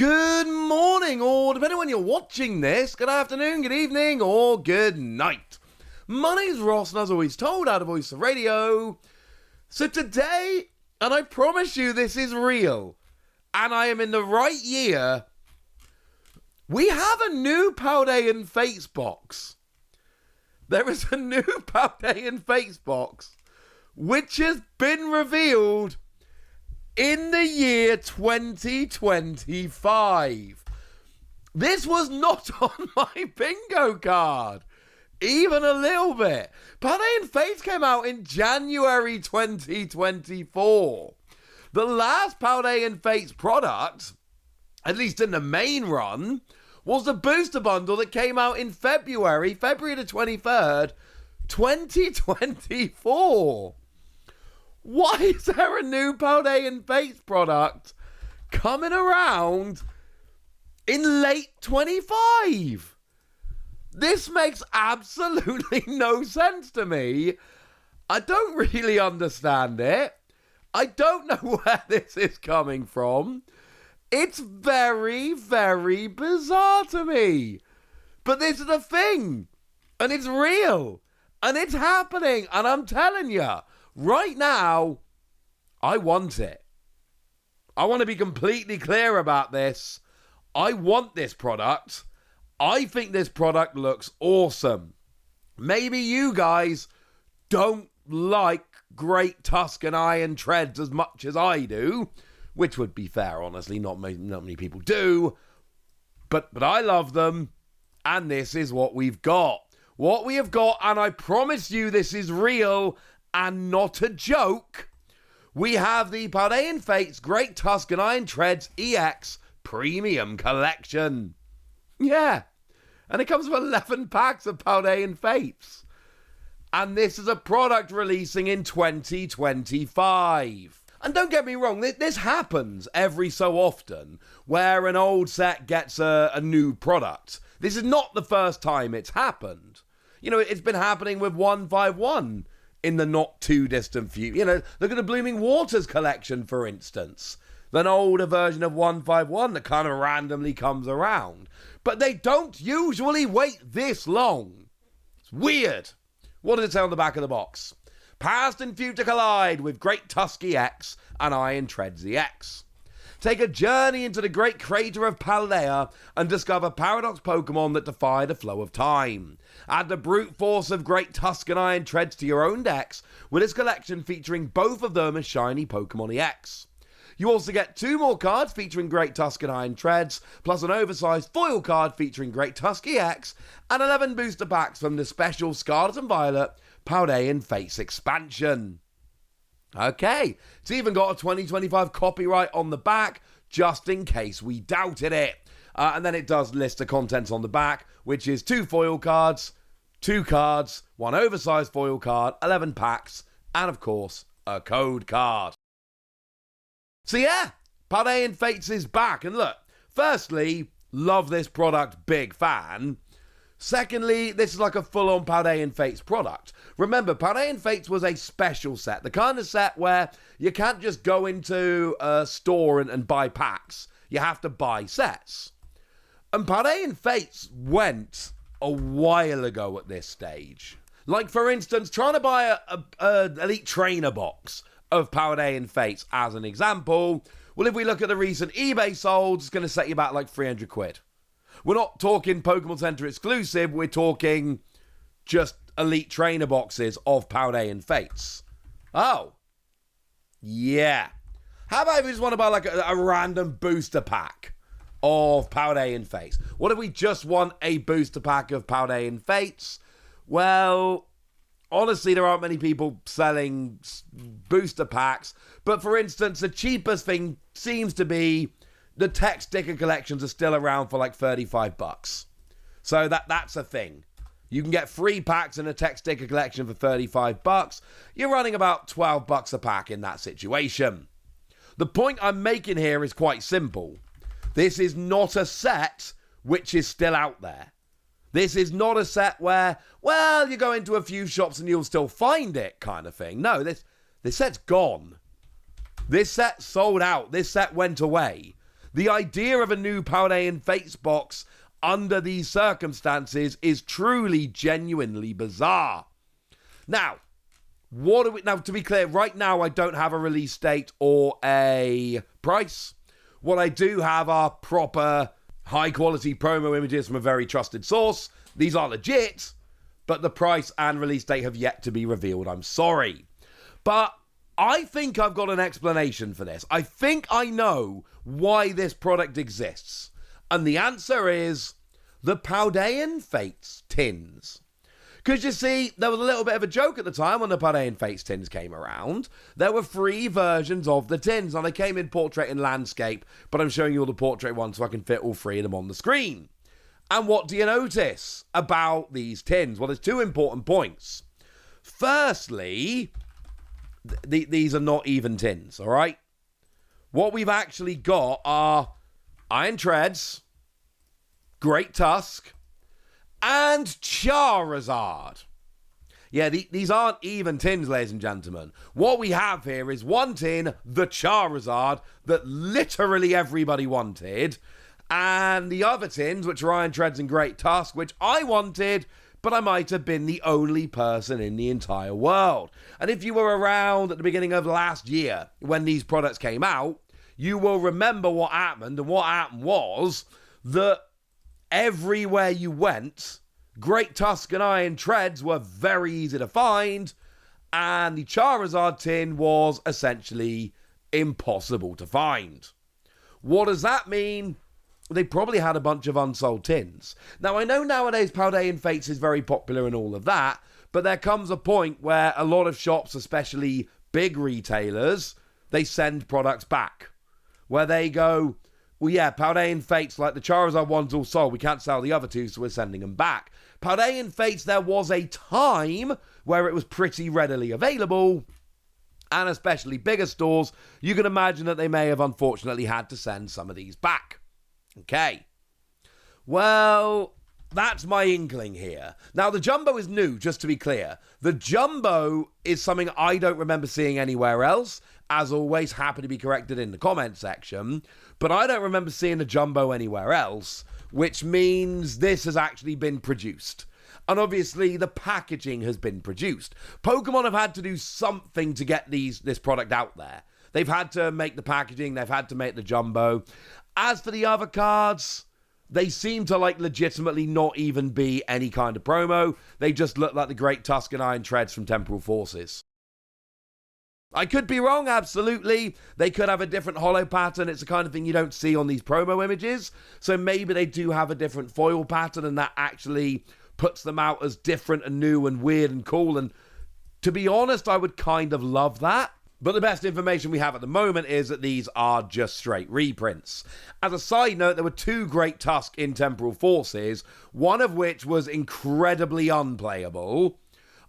Good morning, or depending on when you're watching this, good afternoon, good evening, or good night. My name's Ross, and as always told, out of Voice of Radio. So today, and I promise you this is real, and I am in the right year, we have a new Paldean Fates box. There is a new Paldean Fates box, which has been revealed in the year 2025. This was not on my bingo card, even a little bit. Paldean Fates came out in January 2024. The last Paldean Fates product, at least in the main run, was the booster bundle that came out in February the 23rd, 2024. Why is there a new Paldean Fates product coming around in late 25? This makes absolutely no sense to me. I don't really understand it. I don't know where this is coming from. It's very, very bizarre to me. But this is the thing. And it's real. And it's happening. And I'm telling you, right now, I want it. I want to be completely clear about this. I want this product. I think this product looks awesome. Maybe you guys don't like great Tusk and Iron Treads as much as I do, which would be fair, honestly. Not many people do. But I love them, and this is what we've got. What we have got, and I promise you this is real and not a joke. We have the Paldean Fates Great Tusk and Iron Treads EX Premium Collection. Yeah. And it comes with 11 packs of Paldean Fates. And this is a product releasing in 2025. And don't get me wrong, this happens every so often, where an old set gets a new product. This is not the first time it's happened. You know, it's been happening with 151 in the not too distant future. You know, look at the Blooming Waters collection, for instance. An older version of 151 that kind of randomly comes around. But they don't usually wait this long. It's weird. What does it say on the back of the box? Past and future collide with Great Tusk EX and Iron Treads EX. Take a journey into the great crater of Paldea and discover paradox Pokemon that defy the flow of time. Add the brute force of Great Tusk and Iron Treads to your own decks, with this collection featuring both of them as shiny Pokemon EX. You also get 2 more cards featuring Great Tusk and Iron Treads, plus an oversized foil card featuring Great Tusk EX, and 11 booster packs from the special Scarlet and Violet Paldean Fates expansion. Okay, it's even got a 2025 copyright on the back, just in case we doubted it. And then it does list the contents on the back, which is 2 foil cards, 2 cards, 1 oversized foil card, 11 packs, and of course, a code card. So yeah, Paldean Fates is back. And look, firstly, love this product, big fan. Secondly, this is like a full-on Paldean Fates product. Remember, Paldean Fates was a special set. The kind of set where you can't just go into a store and buy packs. You have to buy sets. And Paldean Fates went a while ago at this stage. Like, for instance, trying to buy a Elite Trainer box of Paldean Fates as an example. Well, if we look at the recent eBay solds, it's going to set you back like 300 quid. We're not talking Pokemon Center exclusive, we're talking just Elite Trainer boxes of Paldean Fates. Oh. Yeah. How about if we just want to buy like a random booster pack of Paldean Fates? What if we just want a booster pack of Paldean Fates? Well, honestly, there aren't many people selling booster packs. But for instance, the cheapest thing seems to be the tech sticker collections are still around for like $35. So that's a thing. You can get 3 packs in a tech sticker collection for $35. You're running about $12 a pack in that situation. The point I'm making here is quite simple. This is not a set which is still out there. This is not a set where, well, you go into a few shops and you'll still find it kind of thing. No, this set's gone. This set sold out. This set went away. The idea of a new Paldean Fates box under these circumstances is truly, genuinely bizarre. Now, to be clear, right now I don't have a release date or a price. What I do have are proper high-quality promo images from a very trusted source. These are legit, but the price and release date have yet to be revealed. I'm sorry. But I think I've got an explanation for this. I think I know why this product exists. And the answer is the Paldean Fates tins. Because you see, there was a little bit of a joke at the time when the Paldean Fates tins came around. There were 3 versions of the tins, and they came in portrait and landscape, but I'm showing you all the portrait ones so I can fit all 3 of them on the screen. And what do you notice about these tins? Well, there's 2 important points. Firstly, these are not even tins, all right? What we've actually got are Iron Treads, Great Tusk, and Charizard. Yeah, these aren't even tins, ladies and gentlemen. What we have here is one tin, the Charizard, that literally everybody wanted, and the other tins, which are Iron Treads and Great Tusk, which I wanted, but I might have been the only person in the entire world. And if you were around at the beginning of last year when these products came out, you will remember what happened, and what happened was that everywhere you went, Great Tusk and Iron Treads were very easy to find, and the Charizard tin was essentially impossible to find. What does that mean? They probably had a bunch of unsold tins. Now, I know nowadays Paldean Fates is very popular and all of that, but there comes a point where a lot of shops, especially big retailers, they send products back. Where they go, well, yeah, Paldean Fates, like the Charizard one's all sold. We can't sell the other 2, so we're sending them back. Paldean Fates, there was a time where it was pretty readily available, and especially bigger stores, you can imagine that they may have unfortunately had to send some of these back. Okay. Well, that's my inkling here. Now, the Jumbo is new, just to be clear. The Jumbo is something I don't remember seeing anywhere else. As always, happy to be corrected in the comment section. But I don't remember seeing the Jumbo anywhere else, which means this has actually been produced. And obviously, the packaging has been produced. Pokemon have had to do something to get this product out there. They've had to make the packaging, they've had to make the Jumbo. As for the other cards, they seem to legitimately not even be any kind of promo. They just look like the Great Tusk and Iron Treads from Temporal Forces. I could be wrong, absolutely. They could have a different holo pattern. It's the kind of thing you don't see on these promo images. So maybe they do have a different foil pattern, and that actually puts them out as different and new and weird and cool. And to be honest, I would kind of love that. But the best information we have at the moment is that these are just straight reprints. As a side note, there were 2 Great Tusk in Temporal Forces, one of which was incredibly unplayable,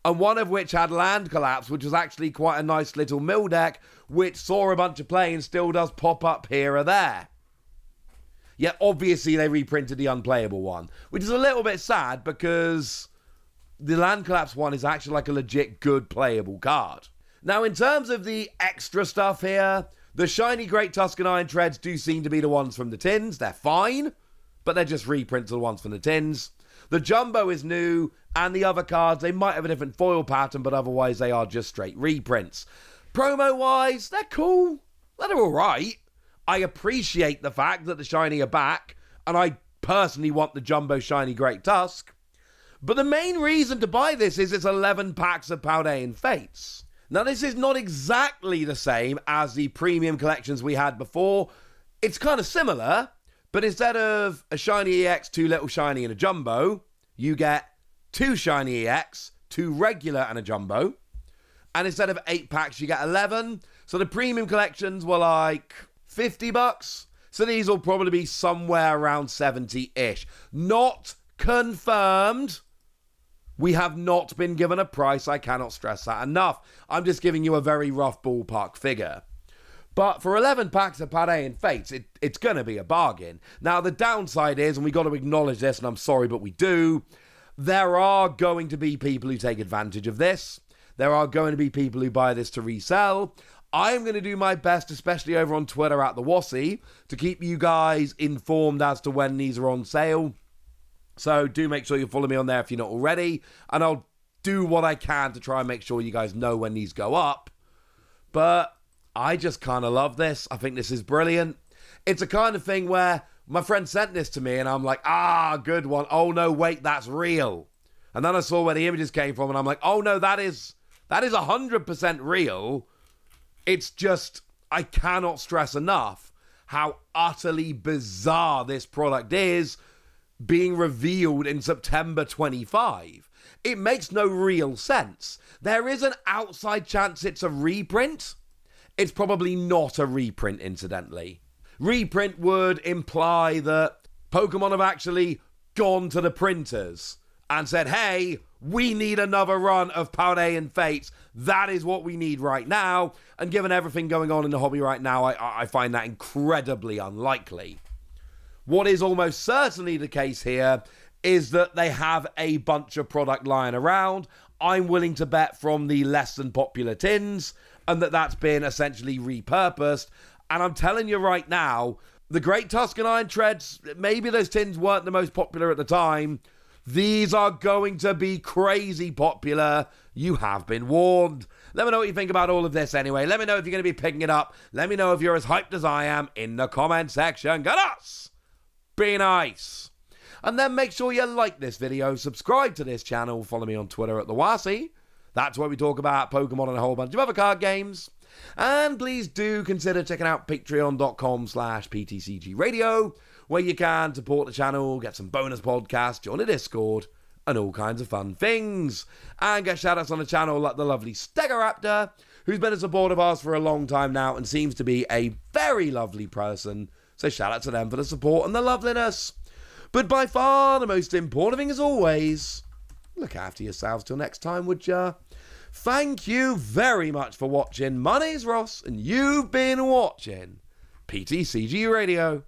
and one of which had Land Collapse, which was actually quite a nice little mill deck, which saw a bunch of play and still does pop up here or there. Yet obviously they reprinted the unplayable one, which is a little bit sad because the Land Collapse one is actually like a legit good playable card. Now, in terms of the extra stuff here, the shiny Great Tusk and Iron Treads do seem to be the ones from the tins. They're fine, but they're just reprints of the ones from the tins. The Jumbo is new, and the other cards, they might have a different foil pattern, but otherwise they are just straight reprints. Promo-wise, they're cool. They're all right. I appreciate the fact that the shiny are back, and I personally want the Jumbo shiny Great Tusk. But the main reason to buy this is it's 11 packs of Paldean Fates. Now, this is not exactly the same as the premium collections we had before. It's kind of similar, but instead of a shiny EX, 2 little shiny, and a Jumbo, you get 2 shiny EX, 2 regular, and a Jumbo. And instead of 8 packs, you get 11. So the premium collections were like $50. So these will probably be somewhere around 70-ish. Not confirmed. We have not been given a price. I cannot stress that enough. I'm just giving you a very rough ballpark figure. But for 11 packs of Paldean Fates, it's going to be a bargain. Now, the downside is, and we got to acknowledge this, and I'm sorry, but we do, there are going to be people who take advantage of this. There are going to be people who buy this to resell. I'm going to do my best, especially over on Twitter at the Wassy, to keep you guys informed as to when these are on sale. So do make sure you follow me on there if you're not already. And I'll do what I can to try and make sure you guys know when these go up. But I just kind of love this. I think this is brilliant. It's a kind of thing where my friend sent this to me and I'm like, good one. Oh, no, wait, that's real. And then I saw where the images came from and I'm like, oh, no, that is 100% real. It's just, I cannot stress enough how utterly bizarre this product is being revealed in September 25. It makes no real sense. There is an outside chance it's a reprint. It's probably not a reprint, incidentally. Reprint would imply that Pokemon have actually gone to the printers and said, hey, we need another run of Paldean Fates. That is what we need right now. And given everything going on in the hobby right now, I find that incredibly unlikely. What is almost certainly the case here is that they have a bunch of product lying around. I'm willing to bet from the less than popular tins, and that's been essentially repurposed. And I'm telling you right now, the Great Tusk and Iron Treads, maybe those tins weren't the most popular at the time. These are going to be crazy popular. You have been warned. Let me know what you think about all of this anyway. Let me know if you're going to be picking it up. Let me know if you're as hyped as I am in the comment section. Get us! Be nice. And then make sure you like this video, subscribe to this channel, follow me on Twitter at the Wassy. That's where we talk about Pokemon and a whole bunch of other card games. And please do consider checking out patreon.com/PTCG Radio, where you can support the channel, get some bonus podcasts, join a Discord, and all kinds of fun things. And get shoutouts on the channel like the lovely Stegaraptor, who's been a supporter of ours for a long time now and seems to be a very lovely person. So shout out to them for the support and the loveliness. But by far the most important thing, as always, look after yourselves till next time, would ya? Thank you very much for watching. My name's Ross, and you've been watching PTCG Radio.